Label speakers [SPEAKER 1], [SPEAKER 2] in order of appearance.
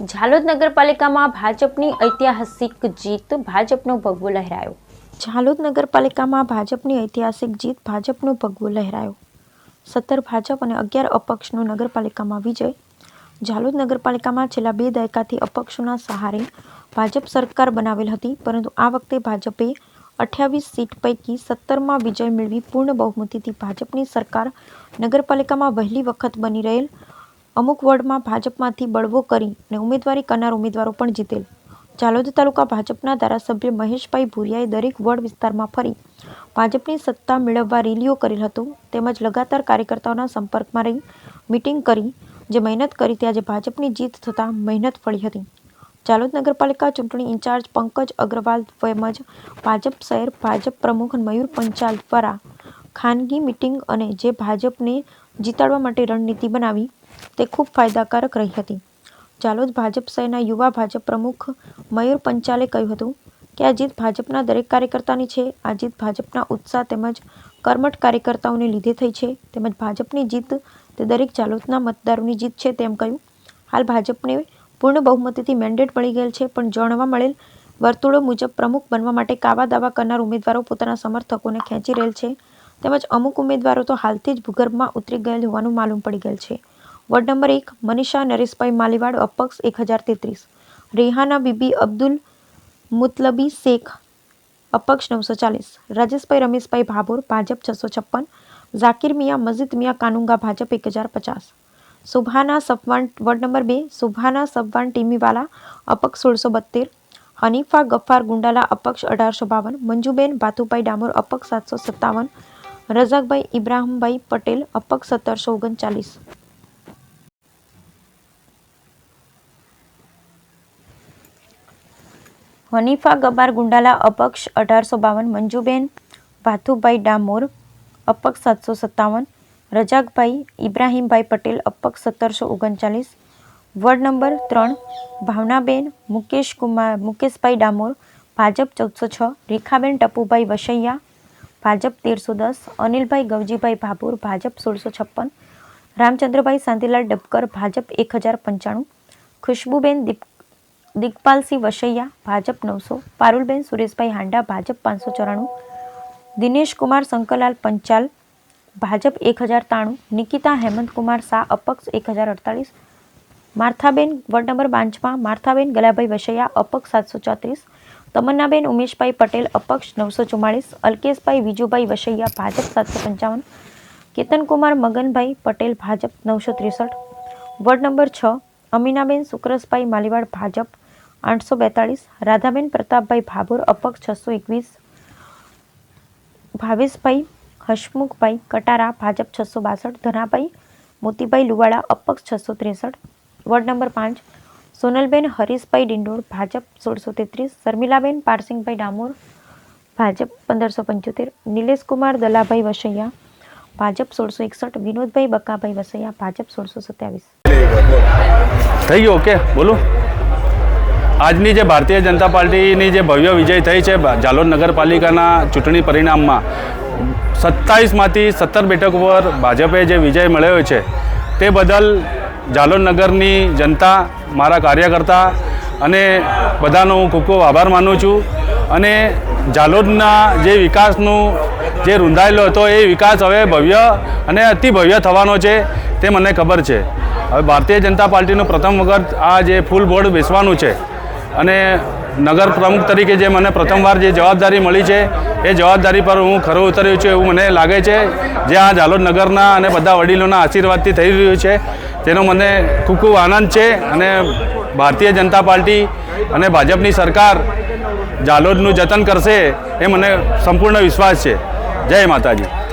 [SPEAKER 1] ઝાલોદ નગરપાલિકામાં ભાજપની ઐતિહાસિક જીત, ભાજપનો ભગવો લહેરાયો. ઝાલોદ નગરપાલિકામાં ભાજપની ઐતિહાસિક જીત, ભાજપનો ભગવો લહેરાયો. 17 ભાજપ અને 11 અપક્ષનો નગરપાલિકામાં વિજય. ઝાલોદ નગરપાલિકામાં છેલ્લા 2 દાયકાથી અપક્ષોના સહારે ભાજપ સરકાર બનાવેલ હતી, પરંતુ આ વખતે ભાજપે 28 સીટ પૈકી 17માં વિજય મેળવી પૂર્ણ બહુમતીથી ભાજપની સરકાર નગરપાલિકામાં વહેલી વખત બની રહેલ. અમુક વોર્ડમાં ભાજપમાંથી બળવો કરી અને ઉમેદવારી કરનાર ઉમેદવારો પણ જીતેલ. ઝાલોદ તાલુકા ભાજપના ધારાસભ્ય મહેશભાઈ ભુરિયાએ દરેક વોર્ડ વિસ્તારમાં ફરી ભાજપની સત્તા મેળવવા રેલીઓ કરેલ હતું, તેમજ લગાતાર કાર્યકર્તાઓના સંપર્કમાં રહી મિટિંગ કરી. જે મહેનત કરી તે આજે ભાજપની જીત થતાં મહેનત ફળી હતી. ઝાલોદ નગરપાલિકા ચૂંટણી ઇન્ચાર્જ પંકજ અગ્રવાલ તેમજ ભાજપ શહેર ભાજપ પ્રમુખ મયુર પંચાલ દ્વારા ખાનગી મિટિંગ અને જે ભાજપને જીતાડવા માટે રણનીતિ બનાવી તે ખૂબ ફાયદાકારક રહી હતી. ઝાલોદ ભાજપ શહેરના યુવા ભાજપ પ્રમુખ મયુર પંચાલે કહ્યું હતું કે આ જીત ભાજપના દરેક કાર્યકર્તાની છે. આ જીત ભાજપના ઉત્સાહ તેમજ કર્મઠ કાર્યકર્તાઓને લીધે થઈ છે, તેમજ ભાજપની જીત તે દરેક ઝાલોદના મતદારોની જીત છે તેમ કહ્યું. હાલ ભાજપને પૂર્ણ બહુમતીથી મેન્ડેટ મળી ગયેલ છે, પણ જાણવા મળેલ વર્તુળો મુજબ પ્રમુખ બનવા માટે કાવા દાવા કરનાર ઉમેદવારો પોતાના સમર્થકોને ખેંચી રહેલ છે, તેમજ અમુક ઉમેદવારો તો હાલથી જ ભૂગર્ભમાં ઉતરી ગયેલ હોવાનું માલુમ પડી ગયેલ છે. વોર્ડ નંબર 1 મનીષા નરેશભાઈ માલીવાડ અપક્ષ 1033, રેહાના બીબી અબ્દુલ મુતલબી શેખ અપક્ષ 940, રાજેશભાઈ રમેશભાઈ ભાભોર ભાજપ 656, ઝાકીર મિયા મજીદ મિયા કાનુંગા ભાજપ 1050, સુભાના સફવાન વોર્ડ નંબર 2 સુભાના સફવાન ટીમીવાલા અપક્ષ 1672, હનીફા ગફાર ગુંડાલા અપક્ષ 1852, મંજુબેન ભાતુભાઈ ડામોર અપક્ષ 757, રઝાકભાઈ ઇબ્રાહીમભાઈ પટેલ અપક્ષ 1739. હનીફા ગબાર ગુંડાલા અપક્ષ 1852, મંજુબેન ભાથુભાઈ ડામોર અપક્ષ 757, રજાકભાઈ ઇબ્રાહીમભાઈ પટેલ અપક્ષ 1739. વોર્ડ નંબર 3 ભાવનાબેન મુકેશભાઈ ડામોર ભાજપ 1406, રેખાબેન ટપુભાઈ વસૈયા ભાજપ 1310, અનિલભાઈ ગવજીભાઈ ભાભોર ભાજપ 1656, રામચંદ્રભાઈ શાંતિલાલ ડબકર ભાજપ 1095, ખુશ્બુબેન દિગપાલસિંહ વસૈયા ભાજપ 900, પારુલબેન સુરેશભાઈ હાંડા ભાજપ 594, દિનેશ કુમાર શંકરલાલ પંચાલ ભાજપ 1093, નિકિતા હેમંતકુમાર શાહ અપક્ષ 1048, માર્થાબેન વોર્ડ નંબર 5 માર્થાબેન ગલાભાઈ વસૈયા અપક્ષ 734, તમન્નાબેન ઉમેશભાઈ પટેલ અપક્ષ 944, અલ્કેશભાઈ વિજુભાઈ વસૈયા ભાજપ 755, કેતનકુમાર મગનભાઈ પટેલ ભાજપ 963. વોર્ડ નંબર 6 અમીનાબેન સુકરસભાઈ માલીવાડ ભાજપ 842, રાધાબેન પ્રતાપભાઈ ભાભોર અપક્ષ 621, ભાવેશભાઈ હસમુખભાઈ કટારા ભાજપ 662, ધનાભાઈ મોતીભાઈ લુવાડા અપક્ષ 663. વોર્ડ નંબર 5 સોનલબેન હરીશભાઈ ડિંડોર ભાજપ 1633, શર્મિલાબેન પારસિંગભાઈ ડામોર ભાજપ 1575, નિલેશકુમાર દલાભાઈ વસૈયા ભાજપ 1661, વિનોદભાઈ બકાભાઈ વસૈયા ભાજપ 1627.
[SPEAKER 2] થઈ ગયો ઓકે બોલું. આજની જે ભારતીય જનતા પાર્ટીની જે ભવ્ય વિજય થઈ છે ઝાલોદ નગરપાલિકાના ચૂંટણી પરિણામમાં 27માંથી 17 બેઠકો પર ભાજપે જે વિજય મળ્યો છે તે બદલ ઝાલોદ નગરની જનતા, મારા કાર્યકર્તા અને બધાનો હું ખૂબ ખૂબ આભાર માનું છું. અને ઝાલોદના જે વિકાસનું જે રૂંધાયેલો હતો એ વિકાસ હવે ભવ્ય અને અતિ ભવ્ય થવાનો છે તે મને ખબર છે. હવે ભારતીય જનતા પાર્ટીનું પ્રથમ વખત આ જે ફૂલ બોર્ડ બેસવાનું છે અને નગર પ્રમુખ તરીકે જે મને પ્રથમવાર જે જવાબદારી મળી છે એ જવાબદારી પર હું ખરો ઉતર્યો છું એવું મને લાગે છે. જે આ ઝાલોદ નગરના અને બધા વડીલોના આશીર્વાદથી થઈ રહ્યું છે તેનો મને ખૂબ ખૂબ આનંદ છે. અને ભારતીય જનતા પાર્ટી અને ભાજપની સરકાર ઝાલોદનું જતન કરશે એ મને સંપૂર્ણ વિશ્વાસ છે. જય માતાજી.